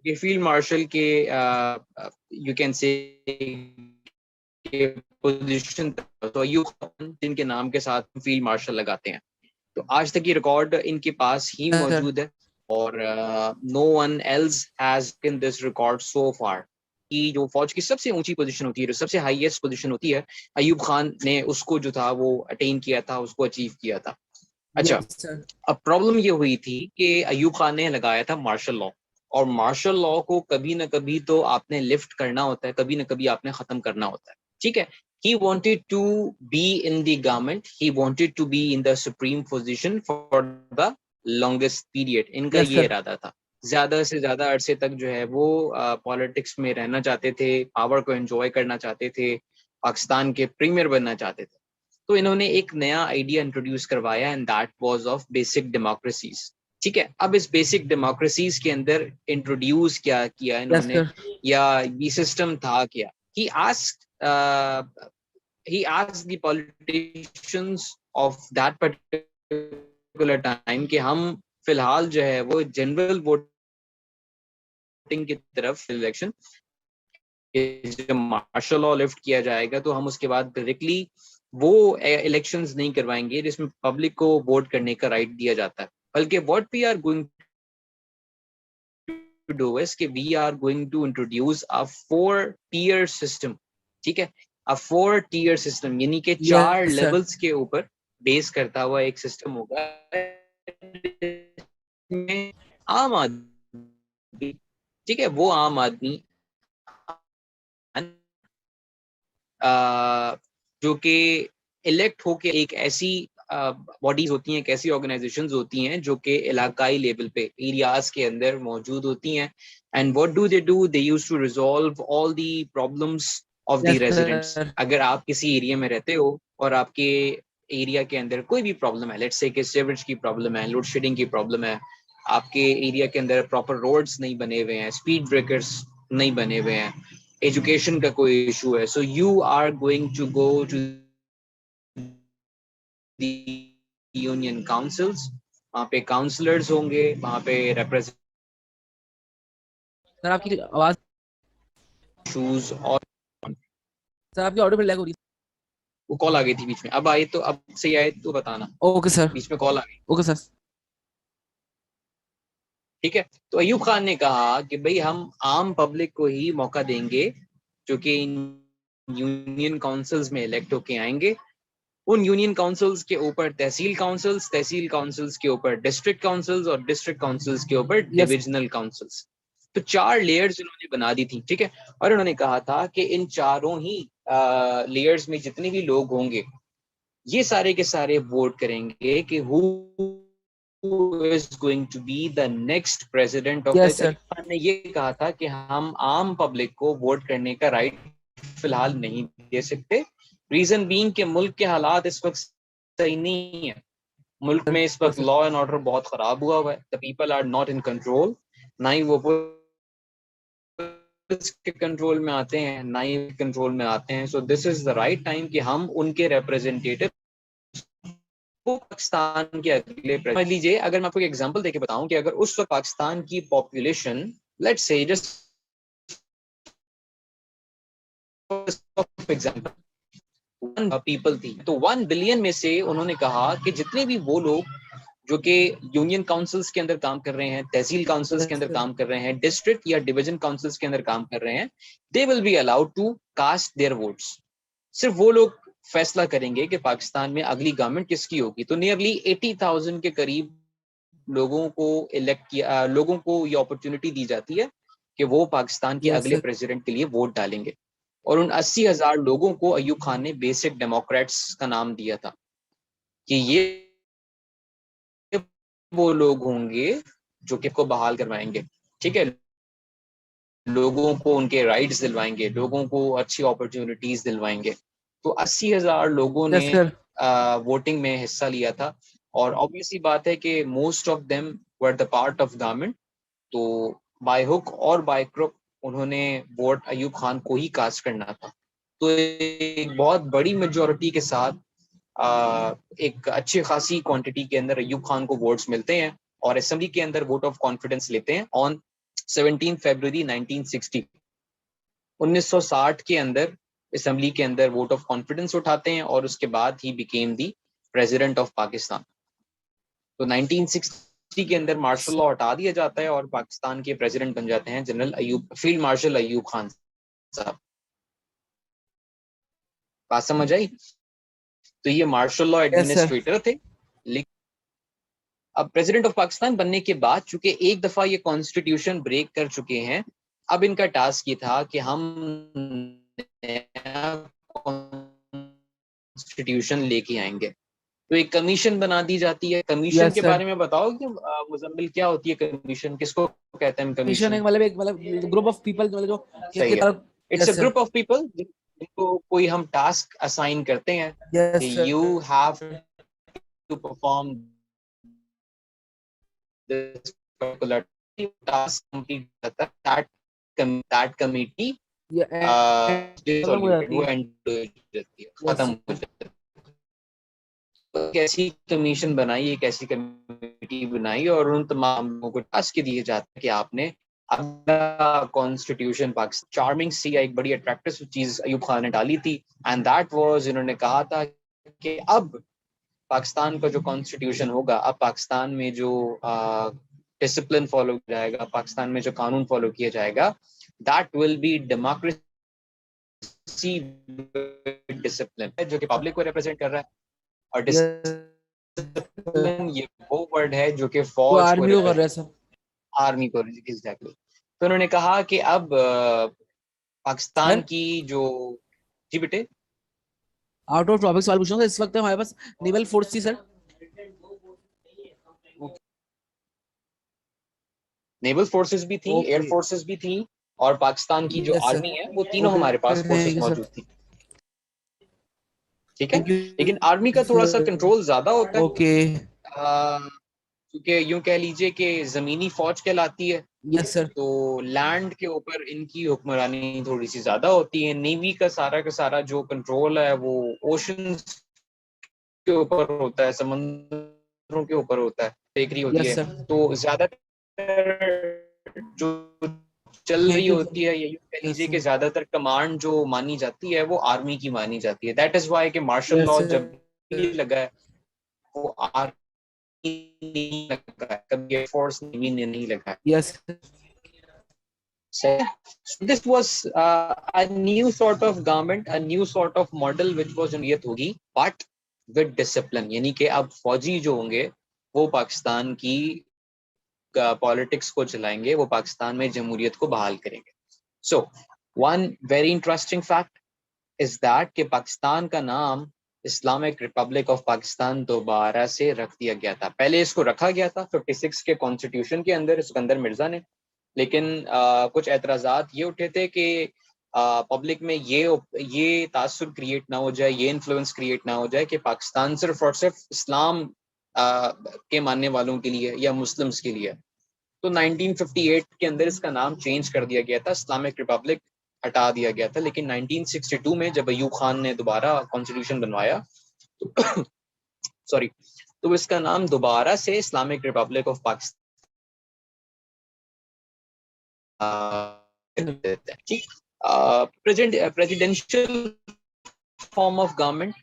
ये field marshal के you can say position, तो अय्यूब खान जिनके नाम के साथ फील्ड मार्शल लगाते हैं, तो आज तक ये रिकॉर्ड इनके पास ही सर। मौजूद है। और no one else has in this record so far, कि जो फौज की सबसे ऊंची पोजीशन होती है, जो सबसे हाईएस्ट पोजीशन होती है, अय्यूब खान ने उसको जो था वो अटेन किया था, उसको अचीव किया था। अच्छा, यस सर। अब प्रॉब्लम ये हुई थी कि अय्यूब खान ने लगाया था मार्शल लॉ, और मार्शल लॉ को कभी ना कभी तो आपने लिफ्ट करना होता है, कभी ना कभी आपने खत्म करना होता है, ठीक है। He wanted to be in the government, he wanted to be in the supreme position for the longest period, इनका यस ये सर। इरादा था। ज्यादा से ज्यादा अरसे तक जो है वो पॉलिटिक्स में रहना चाहते थे, पावर को एंजॉय करना चाहते थे, पाकिस्तान के प्रीमियर बनना चाहते थे। तो इन्होंने एक नया आइडिया इंट्रोड्यूस करवाया, and that was of basic democracies. ठीक है, अब इस बेसिक डेमोक्रेसीज के अंदर इंट्रोड्यूस क्या किया यस इन्होंने, सर। या ये सिस्टम था क्या। He asked he asked the politicians of that particular time कि हम फिलहाल जो है वो जनरल वोटिंग की तरफ इलेक्शन, जब मार्शल लॉ लिफ्ट किया जाएगा तो हम उसके बाद डायरेक्टली वो इलेक्शंस नहीं करवाएंगे जिसमें पब्लिक को वोट करने का राइट दिया जाता है, बल्कि what we are going to do is कि we are going to introduce a 4 tier system. ठीक है, अ 4 tier सिस्टम, यानी कि 4 यस सर। लेवल्स के ऊपर बेस करता हुआ एक सिस्टम होगा। में आम आदमी, ठीक है, वो आम आदमी जो कि इलेक्ट होके एक ऐसी बॉडीज होती हैं, एक ऐसी ऑर्गेनाइजेशंस होती हैं जो कि इलाकाई लेवल पे एरियाज के अंदर मौजूद होती हैं। And what do they use to resolve all the problems of the yes residents. Sir. अगर आप किसी एरिया में रहते हो और आपके एरिया के अंदर कोई भी प्रॉब्लम है, लेट्स से कि सीवरेज की प्रॉब्लम है, लोड शेडिंग की प्रॉब्लम है, आपके एरिया के अंदर प्रॉपर रोड्स नहीं बने हुए हैं, स्पीड ब्रेकर्स नहीं बने हुए हैं, एजुकेशन का कोई इशू है, so you are going to go to the union councils. वहाँ पे काउंसलर्स होंगे, वहाँ पे रिप्रेजेंटेटिव्स सर आपकी आवाज, और सर आपकी ऑडियो लैग हो रही वो कॉल आ गई थी बीच में, अब आई तो अब सही आए तो बताना, है। Okay sir. बीच में कॉल आ गई। Okay sir. ठीक है, तो अयूब खान ने कहा कि भाई हम आम पब्लिक को ही मौका देंगे जो कि यूनियन काउंसिल्स में इलेक्ट होके आएंगे। उन यूनियन काउंसिल्स के ऊपर तहसील काउंसिल्स, तहसील काउंसिल्स के ऊपर डिस्ट्रिक्ट काउंसिल्स, और डिस्ट्रिक्ट काउंसिल्स के ऊपर यस। Divisional councils. तो 4 लेयर्स इन्होंने बना दी थी, ठीक है। और उन्होंने कहा था कि इन चारों ही लेयर्स में जितने भी लोग होंगे, ये सारे के सारे वोट करेंगे कि who is going to be the next president of the. Yes sir. ने ये कहा था कि हम आम पब्लिक को वोट करने का राइट फिलहाल नहीं दे सकते, रीजन बीइंग कि मुल्क के हालात इस वक्त सही नहीं है। मुल्क में इस वक्त सर। लॉ एंड ऑर्डर बहुत खराब हुआ है, the people are not in control, ना ही वो के कंट्रोल में आते हैं, ना ही कंट्रोल में आते हैं। So this is the right time कि हम उनके रिप्रेजेंटेटिव को पाकिस्तान के अगले, समझ लीजिए, अगर मैं आपको एक एग्जांपल देके बताऊं कि अगर उस वक्त पाकिस्तान की population, let's say just example 1 people थी, तो 1 बिलियन में से उन्होंने कहा कि जितने भी वो लोग जो कि यूनियन काउंसिल्स के अंदर काम कर रहे हैं, तहसील काउंसिल्स के यस अंदर सर। काम कर रहे हैं, डिस्ट्रिक्ट या डिवीजन काउंसिल्स के अंदर काम कर रहे हैं, they will be allowed to cast their votes. सिर्फ वो लोग फैसला करेंगे कि पाकिस्तान में अगली गवर्नमेंट किसकी होगी। तो नियरली 80,000 के करीब लोगों को इलेक्ट किया, लोगों को ये अपॉर्चुनिटी दी जाती है कि वो पाकिस्तान के यस अगले सर। प्रेसिडेंट के लिए वोट डालेंगे। और उन 80,000 लोगों को अयूब खान ने बेसिक डेमोक्रेट्स का नाम दिया था कि ये वो लोग होंगे जो कि को बहाल करवाएंगे, ठीक है, लोगों को उनके राइट्स दिलवाएंगे, लोगों को अच्छी अपॉर्चुनिटीज दिलवाएंगे। तो 80,000 लोगों ने यस सर। वोटिंग में हिस्सा लिया था, और ऑब्वियसली बात है कि most of them were the part of government. तो बाय हुक और बाय क्रुक उन्होंने वोट अयूब खान को ही कास्ट करना था। तो एक बहुत बड़ी मेजोरिटी के साथ एक अच्छी खासी क्वांटिटी के अंदर अयूब खान को वोट्स मिलते हैं, और असेंबली के अंदर वोट ऑफ कॉन्फिडेंस लेते हैं ऑन 17 फरवरी 1960, 1960 के अंदर असेंबली के अंदर वोट ऑफ कॉन्फिडेंस उठाते हैं और उसके बाद he became the president of Pakistan. तो 1960 के अंदर मार्शल लॉ हटा दिया जाता है और पाकिस्तान के प्रेसिडेंट बन जाते हैं general Ayub, field marshal Ayub Khan साहब। बात समझ आई? तो ये martial law yes sir. Administrator थे। लेकिन अब प्रेसिडेंट ऑफ पाकिस्तान बनने के बाद चूंकि एक दफा ये कॉन्स्टिट्यूशन ब्रेक कर चुके हैं, अब इनका टास्क ये था कि हम नया कॉन्स्टिट्यूशन लेके आएंगे। तो एक कमीशन बना दी जाती है। कमीशन यस के सर। बारे में बताओ कि मुजम्मिल क्या होती है कमीशन, किसको कहते हैं मिशन कमीशन? एक मतलब ग्रुप ऑफ पीपल मतलब जो सही के है, तरफ। It's a yes sir. Group of people जिनको कोई हम टास्क असाइन करते हैं यस कि sir. You have to perform this particular task complete करता है, that committee ये खत्म हो dissoluted, जाती वो है। end हो जाती है, यस खत्म हो सर। जाती है। तो एक ऐसी कमीशन बनाई, एक ऐसी कमेटी बनाई और उन तमाम लोगों को टास्क दिए जाते हैं कि आपने अपना कॉन्स्टिट्यूशन, पाकिस्तान चार्मिंग सी एक बड़ी अट्रैक्टिव चीज अयूब खान ने डाली थी, एंड दैट वाज इन्होंने कहा था कि अब पाकिस्तान का जो कॉन्स्टिट्यूशन होगा, अब पाकिस्तान में जो डिसिप्लिन फॉलो किया जाएगा, पाकिस्तान में जो कानून फॉलो किया जाएगा, that will be democracy discipline, जो कि पब्लिक को रिप्रेजेंट कर रहा है। और यस डिसिप्लिन ये वो वर्ड है जो कि वो फौज को आर्मी को कर रहा है सर। आर्मी को एग्जैक्टली। तो उन्होंने कहा कि अब पाकिस्तान सर की जो, जी बेटे, आउट ऑफ टॉपिक सवाल पूछ रहा हूँ। इस वक्त हमारे पास नेवल फोर्स थी सर। नेवल फोर्सेस भी थी, एयर ओके। फोर्सेस भी थी, और पाकिस्तान की जो यस सर। आर्मी है वो तीनों ओके हमारे पास फोर्सेस थैंक यू सर। मौजूद थी। ठीक है, थैंक यू लेकिन आर्मी का थोड़ा सा सर। कंट्रोल ज्यादा होता है, ओके। क्योंकि यूं कह लीजिए कि जमीनी फौज कहलाती है, यस सर। तो लैंड के ऊपर इनकी हुक्मरानी थोड़ी सी ज्यादा होती है। नेवी का सारा जो कंट्रोल है वो ओशन के ऊपर होता है, समुद्रों के ऊपर होता है, टेकरी होती यस है। सर। तो ज्यादातर जो चल रही थैंक यू सर। होती है, या यूं कह यस लीजिए कि सर। ज्यादातर कमांड जो मानी जाती है वो आर्मी की मानी जाती है। दैट इज वाई कि मार्शल यस लॉ सर। जब भी लगा है वो आर्मी नहीं लगा है, कभी एयरफोर्स नेवी ने नहीं लगा है। Yes So this was a new sort of government, a new sort of model which was जमहूरियत होगी, but with discipline, यानी कि अब फौजी जो होंगे वो पाकिस्तान की पॉलिटिक्स को चलाएंगे, वो पाकिस्तान में जमहूरियत को बहाल करेंगे। So one very interesting fact is that कि पाकिस्तान का नाम इस्लामिक रिपब्लिक ऑफ पाकिस्तान दोबारा से रख दिया गया था। पहले इसको रखा गया था 56 के कॉन्स्टिट्यूशन के अंदर, सिकंदर मिर्जा ने, लेकिन कुछ एतराज़ात ये उठे थे कि पब्लिक में ये तासुर क्रिएट ना हो जाए, ये इन्फ्लुएंस क्रिएट ना हो जाए कि पाकिस्तान सिर्फ और सिर्फ इस्लाम के मानने वालों के लिए या मुस्लिम्स के लिए। तो 1958 के अंदर इसका नाम चेंज कर दिया गया था, इस्लामिक रिपब्लिक हटा दिया गया था। लेकिन 1962 में जब अयूब खान ने दोबारा कॉन्स्टिट्यूशन बनवाया तो सॉरी, तो इसका नाम दोबारा से Islamic Republic of Pakistan presidential form of government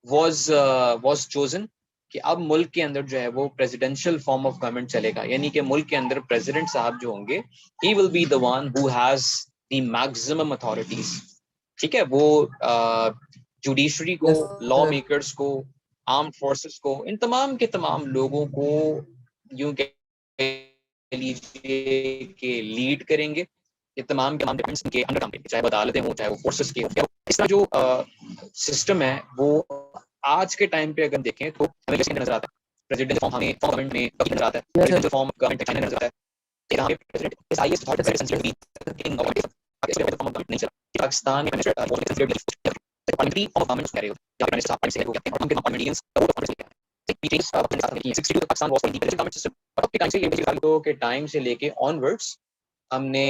was chosen कि अब मुल्क के अंदर जो है वो प्रेसिडेंशियल फॉर्म ऑफ गवर्नमेंट चलेगा, यानी कि मुल्क के अंदर प्रेसिडेंट साहब जो होंगे, he will be the one who has the maximum authorities. ठीक है, वो जुडिशरी को, यस लॉ सर। मेकर्स को, आर्म फोर्सेस को, इन तमाम के तमाम लोगों को यूं कह लीजिए कि लीड करेंगे। ये तमाम डिपार्टमेंट्स के अंडर काम करेंगे, चाहे वो अदालतें हों, चाहे वो फोर्सेस के हों। इसका जो सिस्टम है वो आज के टाइम पे अगर देखें तो हमें जैसे नजर आता है, प्रेसिडेंट फॉर्म हमें फॉर्म गवर्नमेंट में कभी नजर आता है, yes sir. Presidential form government China में नजर आता है। यहाँ पे president is highest authority, very sensitive king of इस फॉर्म ऑफ गवर्नमेंट नहीं चला। पाकिस्तान में पार्लियामेंट्री फॉर्म ऑफ गवर्नमेंट कह रहे हो, जहाँ पे प्राइम मिनिस्टर साहब पार्लियामेंट से कहते हैं और उनके पार्लियामेंटियंस वो कांग्रेस लेके आए। ये चेंज अपने साथ की 62 तक Pakistan was independent government system, और अब के टाइम से ये बेसिकली के टाइम से लेके ऑनवर्ड्स हमने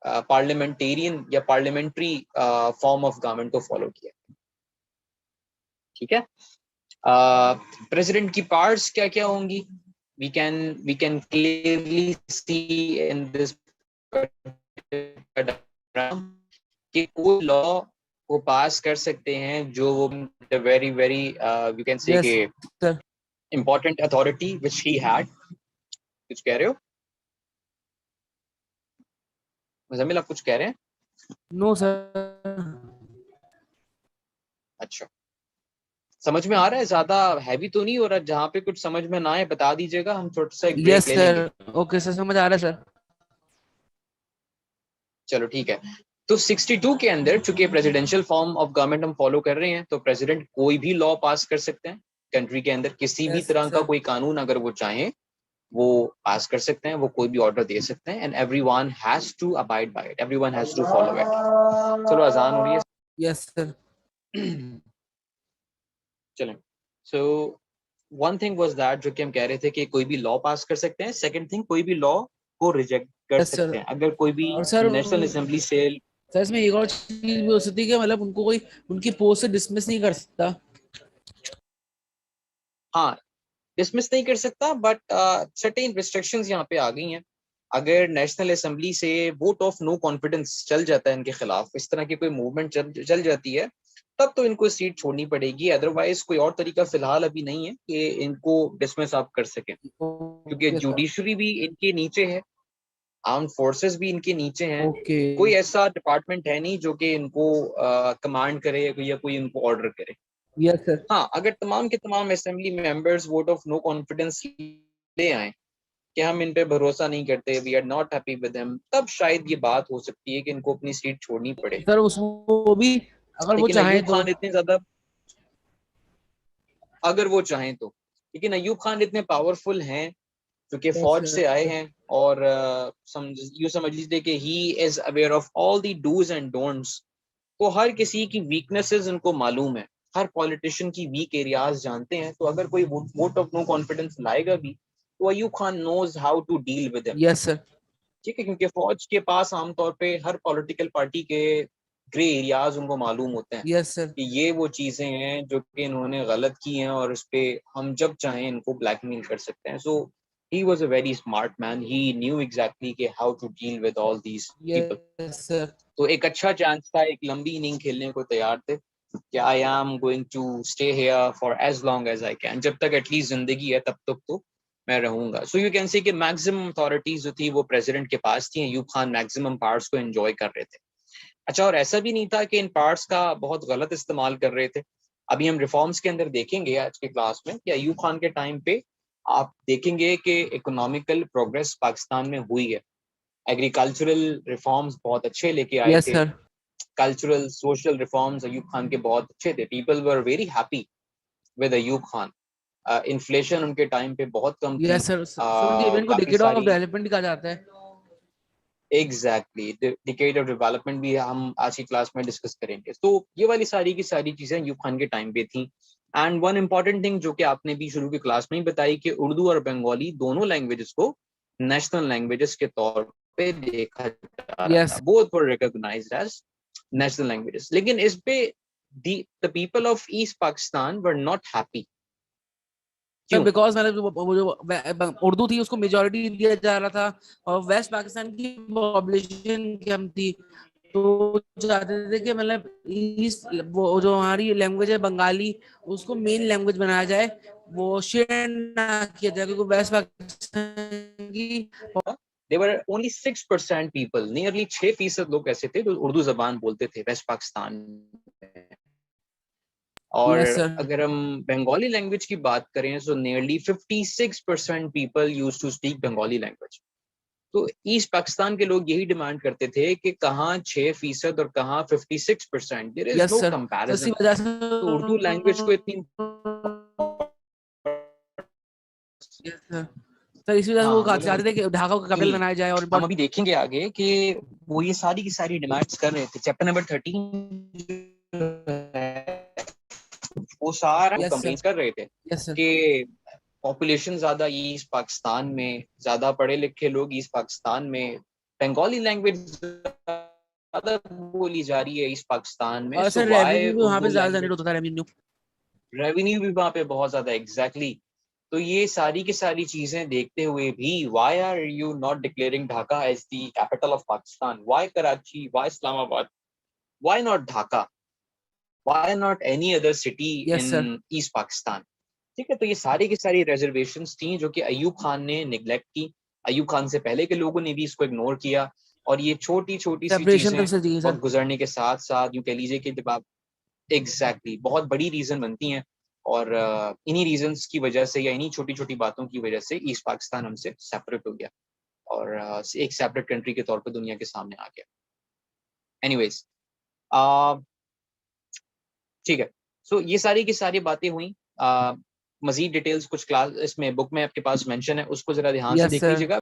पार्लियामेंटेरियन या पार्लियामेंट्री फॉर्म ऑफ गवर्नमेंट को फॉलो किया। ठीक है, प्रेसिडेंट की पावर्स क्या क्या होंगी? we can clearly see in this diagram कि कोई लॉ को पास कर सकते हैं जो वो very very you can say Yes, कि sir. important authority which he had. कुछ कह रहे हो मुजम्मिल, आप कुछ कह रहे हैं? No, sir. अच्छा, समझ में आ रहा है? ज्यादा हैवी तो नहीं हो रहा? जहाँ पे कुछ समझ में ना आए बता दीजिएगा, हम छोटा सा एक ब्रेक Yes, ले लेंगे। sir. Okay, sir. समझ आ रहा है, sir. चलो ठीक है। तो 62 के अंदर चूंकि प्रेसिडेंशियल फॉर्म ऑफ गवर्नमेंट हम फॉलो कर रहे हैं, तो प्रेसिडेंट कोई भी लॉ पास कर सकते हैं कंट्री के अंदर, किसी भी Yes, तरह का sir. कोई कानून अगर वो चाहें वो पास कर सकते हैं, वो कोई भी ऑर्डर दे सकते हैं, and everyone has to abide by it, everyone has to follow it. चलो अजान हो रही है। Yes, sir. चलें। So one thing was that, जो कि हम कह रहे थे कि कोई भी लॉ पास कर सकते हैं। सेकंड थिंग, कोई भी लॉ को रिजेक्ट कर Yes, सकते sir. हैं अगर कोई भी और सर नेशनल असेंबली से। सर इसमें एक और चीज भी हो सकती है कि मतलब उनको कोई उनकी पोस्ट से डिसमिस नहीं कर सकता। हाँ, डिसमिस नहीं कर सकता, बट सर्टेन रिस्ट्रिक्शंस यहाँ पे आ गई हैं। अगर नेशनल असेंबली से वोट ऑफ नो कॉन्फिडेंस चल जाता है इनके खिलाफ, इस तरह की कोई मूवमेंट चल जाती है, तब तो इनको सीट छोड़नी पड़ेगी। अदरवाइज कोई और तरीका फिलहाल अभी नहीं है कि इनको डिसमिस आप कर सकें, क्योंकि ओके सर। जुडिशरी भी इनके नीचे है, आर्म फोर्सेस भी इनके नीचे हैं। ओके। कोई ऐसा डिपार्टमेंट है नहीं जो कि इनको कमांड करे या कोई इनको ऑर्डर करे। Yes sir. हाँ, अगर तमाम के तमाम assembly members vote of no confidence ले आए कि हम इन पे भरोसा नहीं करते, we are not happy with him, तब शायद ये बात हो सकती है कि इनको अपनी सीट छोड़नी पड़े। सर उसमें वो भी अगर वो लेकिन चाहे अयूब तो। खान इतने ज्यादा, अगर वो चाहें तो, लेकिन अयूब खान इतने पावरफुल हैं क्योंकि यस फौज से आए सर। हैं, और समझ लीजिए कि he is aware of all the dos and don'ts. तो हर किसी की वीकनेसेस उनको मालूम है, हर पॉलिटिशियन की वीक एरियाज जानते हैं। तो अगर कोई वोट ऑफ नो कॉन्फिडेंस लाएगा भी, तो Ayub Khan knows how to deal with him. Yes sir. ठीक है, क्योंकि फौज के पास आमतौर पे हर पॉलिटिकल पार्टी के ग्रे एरियाज उनको मालूम होते हैं यस सर। कि ये वो चीजें हैं जो कि इन्होंने गलत की हैं, और इस पे हम जब चाहें इनको ब्लैकमेल कर सकते हैं। So he was a very smart man, he knew exactly कि how to deal with all these people. Yes sir. तो एक अच्छा चांस था, एक लंबी इनिंग खेलने को तैयार थे कि I am going to stay here for as long as I can, जब तक एटलीस्ट जिंदगी है तब तक तो मैं रहूंगा। सो यू कैन सी कि मैक्सिमम अथॉरिटीज जो थी वो प्रेसिडेंट के पास थी। अयूब खान मैक्सिमम पावर्स को एंजॉय कर रहे थे। अच्छा, और ऐसा भी नहीं था कि इन पार्ट्स का बहुत गलत इस्तेमाल कर रहे थे। अभी हम रिफॉर्म्स के अंदर देखेंगे आज के क्लास में कि अयूब खान के टाइम पे आप देखेंगे कि इकोनॉमिकल प्रोग्रेस पाकिस्तान में हुई है। एग्रीकल्चरल रिफॉर्म्स बहुत अच्छे लेके आए यस थे। Sir. Cultural social reforms Ayub Khan के बहुत अच्छे थे। People were very happy with Ayub Khan. Inflation उनके टाइम पे बहुत कम थी। Yes sir. सर उनके इवेंट को काफी डिकेड ऑफ सारी, डेवलपमेंट कहा जाता है। एग्जैक्टली डिकेड ऑफ डेवलपमेंट भी हम आज की क्लास में डिस्कस करेंगे। तो ये वाली सारी की सारी चीजें अयूब खान के टाइम पे थी। एंड वन इम्पॉर्टेंट थिंग जो कि आपने भी शुरू की क्लास में ही बताई कि उर्दू और बंगाली दोनों लैंग्वेजेस को नेशनल लैंग्वेजेस के तौर पे देखा जा रहा था, yes both were recognised as national languages. लेकिन इस पे the people of East Pakistan were not happy. Sir क्यों? बिकॉज मतलब वो जो उर्दू थी उसको मेजोरिटी दिया जा रहा था और वेस्ट पाकिस्तान की पॉपुलेशन कम थी। तो चाहते थे कि मतलब ईस्ट वो जो हमारी लैंग्वेज है बंगाली उसको मेन लैंग्वेज बनाया जाए, वो शेयर ना किया जाए क्योंकि वेस्ट पाकिस्तान की। देवर ओनली 6% पीपल, नियरली 6% लोग ऐसे थे जो उर्दू जबान बोलते थे वेस्ट पाकिस्तान में। और यस सर। अगर हम बंगाली लैंग्वेज की बात करें तो nearly 56% people use to speak Bengali language. तो ईस्ट पाकिस्तान के लोग यही डिमांड करते थे कि कहाँ 6% और कहाँ 56%, there is yes no sir. तो इसी कंपैरिजन। वजह से तो उर्दू लैंग्वेज को इतनी, यस सर। सर इसी वजह से वो हाँ बोले चाहते थे कि ढाका को कैपिटल जी। बनाया जाए और हम अभी देखेंगे आगे कि वो ये सारी की सारी डिमांड्स कर रहे थे। चैप्टर नंबर 13 वो सारा यस सर। कंप्लेंट्स कर रहे थे यस सर। कि पॉपुलेशन ज्यादा ईस्ट पाकिस्तान में, ज्यादा पढ़े लिखे लोग ईस्ट पाकिस्तान में, बंगाली लैंग्वेज ज्यादा बोली जा रही है ईस्ट पाकिस्तान में, और सो सर व्हाई रेवेन्यू भी वहां पे उर्दू ज्यादा जनरेट लैंग्वेज, होता था रेवेन्यू। रेवेन्यू भी वहां पे बहुत ज्यादा, एग्जैक्टली तो ये सारी की सारी चीजें देखते हुए भी why are you not declaring Dhaka as the capital of Pakistan? Why Karachi? Why Islamabad? Why not Dhaka? Why not any other city yes sir. In east Pakistan? ठीक है, तो ये सारी की सारी रिजर्वेशंस थी जो कि अयूब खान ने निगलेक्ट की। अयूब खान से पहले के लोगों ने भी इसको इग्नोर किया, और ये छोटी छोटी सी सेपरेशन चीजें तक से चाहिए सर। वक्त गुजरने के साथ साथ यूं कह लीजिए कि जब आप एग्जैक्टली बहुत बड़ी रीजन बनती हैं, और इन्हीं रीजंस की वजह से या इन्हीं छोटी छोटी बातों की वजह से ईस्ट पाकिस्तान हमसे सेपरेट हो गया और एक सेपरेट कंट्री के तौर पर दुनिया के सामने आ गया। एनीवेज, ठीक है, सो ये सारी की सारी बातें हुई। मजीद डिटेल्स कुछ क्लास इसमें बुक में आपके पास मेंशन है, उसको जरा ध्यान से यस देख सर। लीजिएगा।